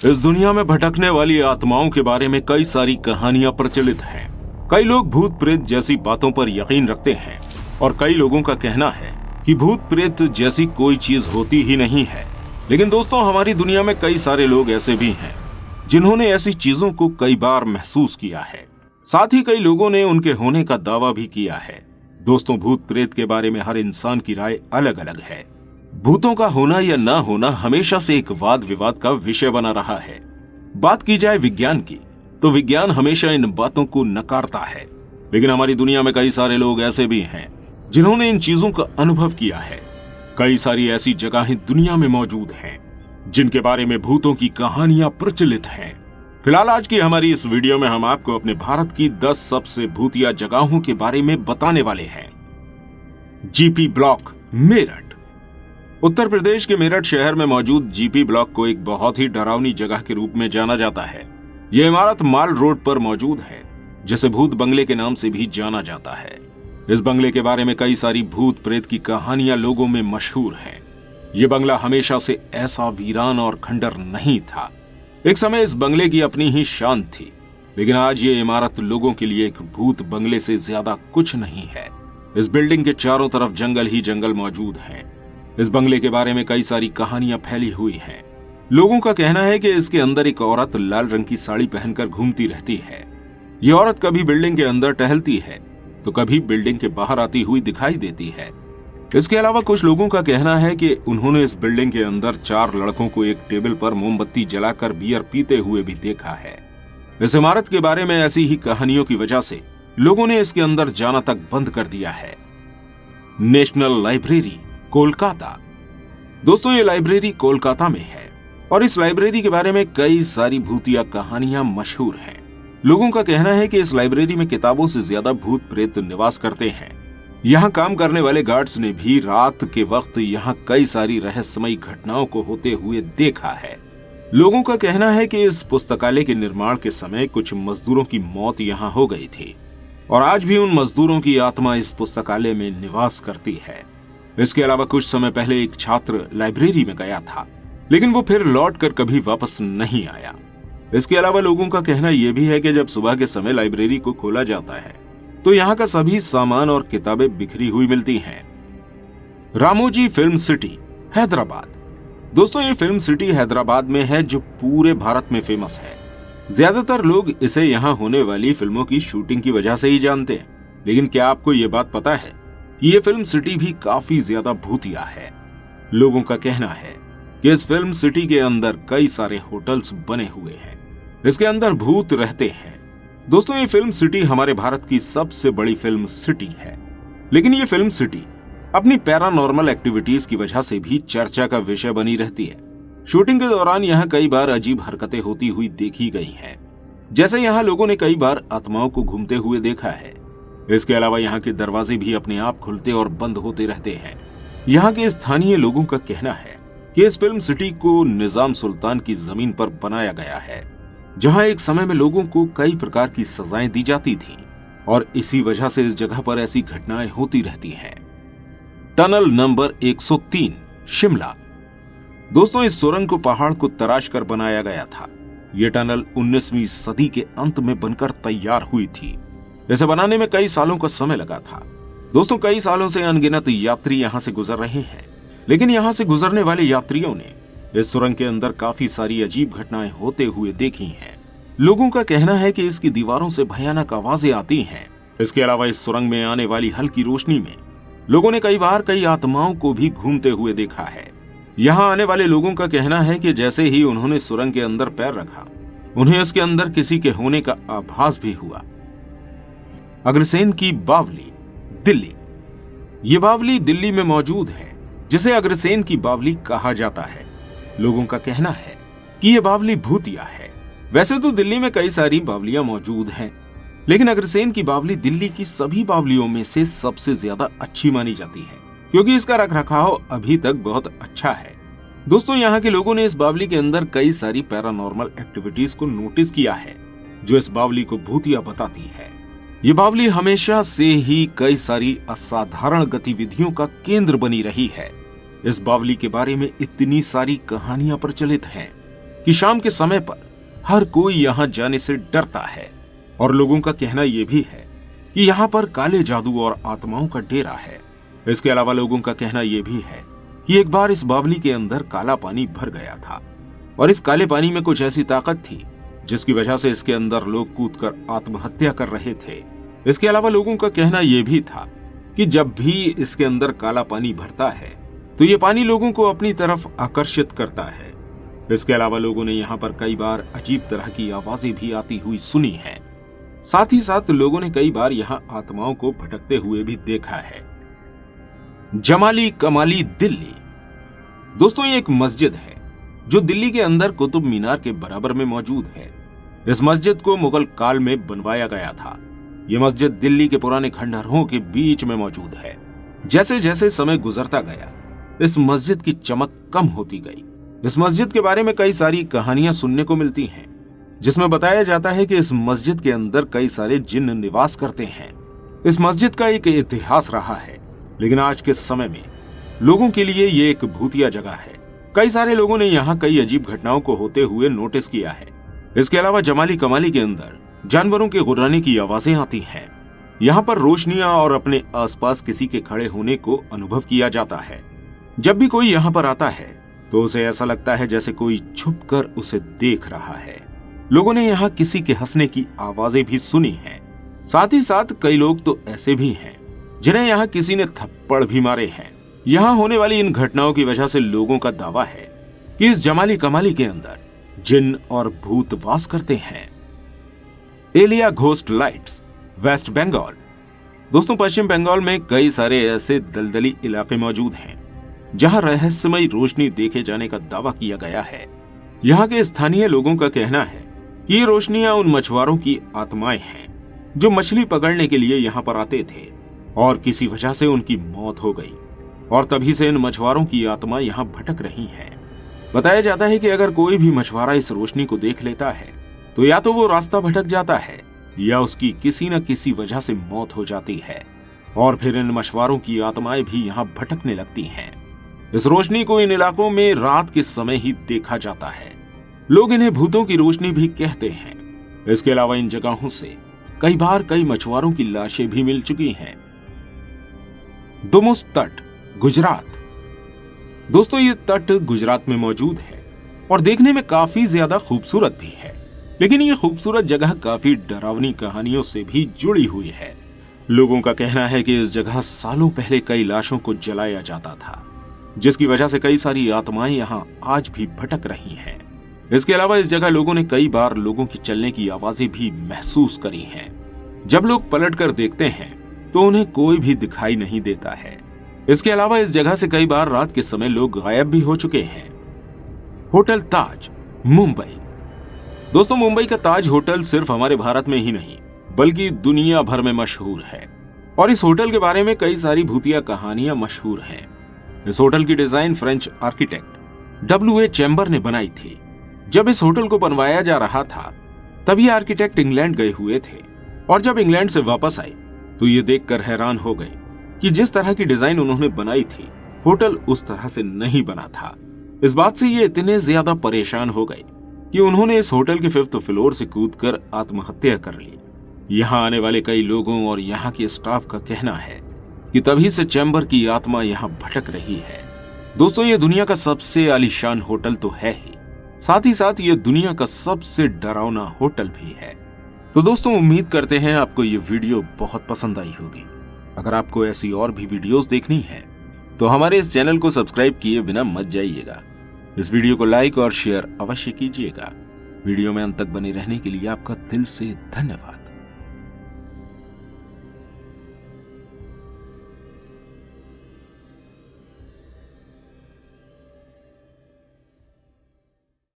इस दुनिया में भटकने वाली आत्माओं के बारे में कई सारी कहानियां प्रचलित हैं। कई लोग भूत प्रेत जैसी बातों पर यकीन रखते हैं और कई लोगों का कहना है कि भूत प्रेत जैसी कोई चीज होती ही नहीं है। लेकिन दोस्तों, हमारी दुनिया में कई सारे लोग ऐसे भी हैं जिन्होंने ऐसी चीजों को कई बार महसूस किया है। साथ ही कई लोगों ने उनके होने का दावा भी किया है। दोस्तों, भूत प्रेत के बारे में हर इंसान की राय अलग अलग है। भूतों का होना या ना होना हमेशा से एक वाद विवाद का विषय बना रहा है। बात की जाए विज्ञान की, तो विज्ञान हमेशा इन बातों को नकारता है। लेकिन हमारी दुनिया में कई सारे लोग ऐसे भी हैं जिन्होंने इन चीजों का अनुभव किया है। कई सारी ऐसी जगहें दुनिया में मौजूद हैं जिनके बारे में भूतों की कहानियां प्रचलित हैं। फिलहाल आज की हमारी इस वीडियो में हम आपको अपने भारत की 10 सबसे भूतिया जगहों के बारे में बताने वाले हैं। GP block, Meerut. उत्तर प्रदेश के मेरठ शहर में मौजूद जीपी ब्लॉक को एक बहुत ही डरावनी जगह के रूप में जाना जाता है। यह इमारत माल रोड पर मौजूद है, जिसे भूत बंगले के नाम से भी जाना जाता है। इस बंगले के बारे में कई सारी भूत प्रेत की कहानियां लोगों में मशहूर हैं। यह बंगला हमेशा से ऐसा वीरान और खंडर नहीं था। एक समय इस बंगले की अपनी ही शान थी, लेकिन आज ये इमारत लोगों के लिए एक भूत बंगले से ज्यादा कुछ नहीं है। इस बिल्डिंग के चारों तरफ जंगल ही जंगल मौजूद हैं। इस बंगले के बारे में कई सारी कहानियां फैली हुई हैं। लोगों का कहना है कि इसके अंदर एक औरत लाल रंग की साड़ी पहनकर घूमती रहती है। ये औरत कभी बिल्डिंग के अंदर टहलती है तो कभी बिल्डिंग के बाहर आती हुई दिखाई देती है। इसके अलावा कुछ लोगों का कहना है कि उन्होंने इस बिल्डिंग के अंदर 4 लड़कों को एक टेबल पर मोमबत्ती जलाकर बियर पीते हुए भी देखा है। इस इमारत के बारे में ऐसी ही कहानियों की वजह से लोगों ने इसके अंदर जाना तक बंद कर दिया है। National library, Kolkata. दोस्तों, ये लाइब्रेरी कोलकाता में है और इस लाइब्रेरी के बारे में कई सारी भूतिया कहानियां मशहूर हैं। लोगों का कहना है कि इस लाइब्रेरी में किताबों से ज्यादा भूत प्रेत निवास करते हैं। यहाँ काम करने वाले गार्ड्स ने भी रात के वक्त यहाँ कई सारी रहस्यमयी घटनाओं को होते हुए देखा है। लोगों का कहना है कि इस पुस्तकालय के निर्माण के समय कुछ मजदूरों की मौत यहाँ हो गई थी और आज भी उन मजदूरों की आत्मा इस पुस्तकालय में निवास करती है। इसके अलावा कुछ समय पहले एक छात्र लाइब्रेरी में गया था, लेकिन वो फिर लौटकर कभी वापस नहीं आया। इसके अलावा लोगों का कहना यह भी है कि जब सुबह के समय लाइब्रेरी को खोला जाता है तो यहाँ का सभी सामान और किताबें बिखरी हुई मिलती हैं। Ramoji film city, Hyderabad. दोस्तों, ये फिल्म सिटी हैदराबाद में है जो पूरे भारत में फेमस है। ज्यादातर लोग इसे यहाँ होने वाली फिल्मों की शूटिंग की वजह से ही जानते हैं। लेकिन क्या आपको ये बात पता है कि ये फिल्म सिटी भी काफी ज्यादा भूतिया है। लोगों का कहना है कि इस फिल्म सिटी के अंदर कई सारे होटल्स बने हुए हैं। इसके अंदर भूत रहते हैं। दोस्तों, ये फिल्म सिटी हमारे भारत की सबसे बड़ी फिल्म सिटी है। लेकिन ये फिल्म सिटी अपनी पैरानॉर्मल एक्टिविटीज की वजह से भी चर्चा का विषय बनी रहती है। शूटिंग के दौरान यहाँ कई बार अजीब हरकतें होती हुई देखी गई हैं। जैसे यहाँ लोगों ने कई बार आत्माओं को घूमते हुए देखा है। इसके अलावा यहाँ के दरवाजे भी अपने आप खुलते और बंद होते रहते हैं। यहाँ के स्थानीय लोगों का कहना है कि इस फिल्म सिटी को निजाम सुल्तान की जमीन पर बनाया गया है, जहाँ एक समय में लोगों को कई प्रकार की सजाएं दी जाती थीं और इसी वजह से इस जगह पर ऐसी घटनाएं होती रहती हैं। Tunnel number 103, Shimla. दोस्तों, इस सुरंग को पहाड़ को तराश कर बनाया गया था। यह टनल 19वीं सदी के अंत में बनकर तैयार हुई थी। इसे बनाने में कई सालों का समय लगा था। दोस्तों, कई सालों से अनगिनत यात्री यहाँ से गुजर रहे हैं, लेकिन यहाँ से गुजरने वाले यात्रियों ने इस सुरंग के अंदर काफी सारी अजीब घटनाएं होते हुए देखी हैं। लोगों का कहना है कि इसकी दीवारों से भयानक आवाजें आती हैं। इसके अलावा इस सुरंग में आने वाली हल्की रोशनी में लोगों ने कई बार कई आत्माओं को भी घूमते हुए देखा है। यहाँ आने वाले लोगों का कहना है कि जैसे ही उन्होंने सुरंग के अंदर पैर रखा, उन्हें इसके अंदर किसी के होने का आभास भी हुआ। अग्रसेन की बावली, दिल्ली। ये बावली दिल्ली में मौजूद है, जिसे अग्रसेन की बावली कहा जाता है। लोगों का कहना है कि यह बावली भूतिया है। वैसे तो दिल्ली में कई सारी बावलियां मौजूद हैं, लेकिन अग्रसेन की बावली दिल्ली की सभी बावलियों में से सबसे ज्यादा अच्छी मानी जाती है, क्योंकि इसका रखरखाव अभी तक बहुत अच्छा है। दोस्तों, यहाँ के लोगों ने इस बावली के अंदर कई सारी पैरानॉर्मल एक्टिविटीज को नोटिस किया है, जो इस बावली को भूतिया बताती है। ये बावली हमेशा से ही कई सारी असाधारण गतिविधियों का केंद्र बनी रही है। इस बावली के बारे में इतनी सारी कहानियां प्रचलित हैं कि शाम के समय पर हर कोई यहाँ जाने से डरता है और लोगों का कहना यह भी है कि यहाँ पर काले जादू और आत्माओं का डेरा है। इसके अलावा लोगों का कहना यह भी है कि एक बार इस बावली के अंदर काला पानी भर गया था और इस काले पानी में कुछ ऐसी ताकत थी जिसकी वजह से इसके अंदर लोग कूदकर आत्महत्या कर रहे थे। इसके अलावा लोगों का कहना यह भी था कि जब भी इसके अंदर काला पानी भरता है तो ये पानी लोगों को अपनी तरफ आकर्षित करता है। इसके अलावा लोगों ने यहाँ पर कई बार अजीब तरह की आवाजें भी आती हुई सुनी है। साथ ही साथ लोगों ने कई बार यहाँ आत्माओं को भटकते हुए भी देखा है। जमाली कमाली दिल्ली। दोस्तों, ये एक मस्जिद है जो दिल्ली के अंदर कुतुब मीनार के बराबर में मौजूद है। इस मस्जिद को मुगल काल में बनवाया गया था। यह मस्जिद दिल्ली के पुराने खंडहरों के बीच में मौजूद है। जैसे जैसे समय गुजरता गया इस मस्जिद की चमक कम होती गई। इस मस्जिद के बारे में कई सारी कहानियां सुनने को मिलती हैं, जिसमें बताया जाता है कि इस मस्जिद के अंदर कई सारे जिन्न निवास करते हैं। इस मस्जिद का एक इतिहास रहा है, लेकिन आज के समय में लोगों के लिए ये एक भूतिया जगह है। कई सारे लोगों ने यहाँ कई अजीब घटनाओं को होते हुए नोटिस किया है। इसके अलावा जमाली कमाली के अंदर जानवरों के गुर्राने की आवाजें आती हैं। यहाँ पर रोशनियां और अपने आसपास किसी के खड़े होने को अनुभव किया जाता है। जब भी कोई यहाँ पर आता है तो उसे ऐसा लगता है जैसे कोई छुपकर उसे देख रहा है। लोगों ने यहाँ किसी के हंसने की आवाजें भी सुनी हैं। साथ ही साथ कई लोग तो ऐसे भी हैं जिन्हें यहाँ किसी ने थप्पड़ भी मारे हैं। यहाँ होने वाली इन घटनाओं की वजह से लोगों का दावा है कि इस जमाली कमाली के अंदर जिन्न और भूत वास करते हैं। Aleya ghost lights, West Bengal. दोस्तों, पश्चिम बंगाल में कई सारे ऐसे दलदली इलाके मौजूद हैं जहां रहस्यमयी रोशनी देखे जाने का दावा किया गया है। यहाँ के स्थानीय लोगों का कहना है कि ये रोशनियां उन मछुआरों की आत्माएं हैं जो मछली पकड़ने के लिए यहाँ पर आते थे और किसी वजह से उनकी मौत हो गई और तभी से इन मछुआरों की आत्मा यहाँ भटक रही हैं। बताया जाता है कि अगर कोई भी मछुआरा इस रोशनी को देख लेता है तो या तो वो रास्ता भटक जाता है या उसकी किसी न किसी वजह से मौत हो जाती है और फिर इन मछुआरों की आत्माएं भी यहाँ भटकने लगती हैं। इस रोशनी को इन इलाकों में रात के समय ही देखा जाता है। लोग इन्हें भूतों की रोशनी भी कहते हैं। इसके अलावा इन जगहों से कई बार कई मछुआरों की लाशें भी मिल चुकी हैं। दुमुस तट, गुजरात। दोस्तों, ये तट गुजरात में मौजूद है और देखने में काफी ज्यादा खूबसूरत भी है, लेकिन ये खूबसूरत जगह काफी डरावनी कहानियों से भी जुड़ी हुई है। लोगों का कहना है कि इस जगह सालों पहले कई लाशों को जलाया जाता था, जिसकी वजह से कई सारी आत्माएं यहाँ आज भी भटक रही हैं। इसके अलावा इस जगह लोगों ने कई बार लोगों की चलने की आवाजें भी महसूस करी हैं। जब लोग पलटकर देखते हैं तो उन्हें कोई भी दिखाई नहीं देता है। इसके अलावा इस जगह से कई बार रात के समय लोग गायब भी हो चुके हैं। होटल ताज, मुंबई। दोस्तों, मुंबई का ताज होटल सिर्फ हमारे भारत में ही नहीं बल्कि दुनिया भर में मशहूर है और इस होटल के बारे में कई सारी भूतिया कहानियां मशहूर हैं। इस होटल की design French architect W.A. Chamber ने बनाई थी। जब इस होटल को बनवाया जा रहा था तब ये आर्किटेक्ट इंग्लैंड गए हुए थे और जब इंग्लैंड से वापस आए तो ये देखकर हैरान हो गए कि जिस तरह की डिजाइन उन्होंने बनाई थी होटल उस तरह से नहीं बना था। इस बात से ये इतने ज्यादा परेशान हो गए कि उन्होंने इस होटल के 5th फ्लोर से कूदकर आत्महत्या कर ली। यहाँ आने वाले कई लोगों और यहाँ के स्टाफ का कहना है कि तभी से चैम्बर की आत्मा यहाँ भटक रही है। दोस्तों, ये दुनिया का सबसे आलीशान होटल तो है ही, साथ ही साथ ये दुनिया का सबसे डरावना होटल भी है। तो दोस्तों, उम्मीद करते हैं आपको ये वीडियो बहुत पसंद आई होगी। अगर आपको ऐसी और भी वीडियोस देखनी है तो हमारे इस चैनल को सब्सक्राइब किए बिना मत जाइएगा। इस वीडियो को लाइक और शेयर अवश्य कीजिएगा। वीडियो में अंत तक बने रहने के लिए आपका दिल से धन्यवाद।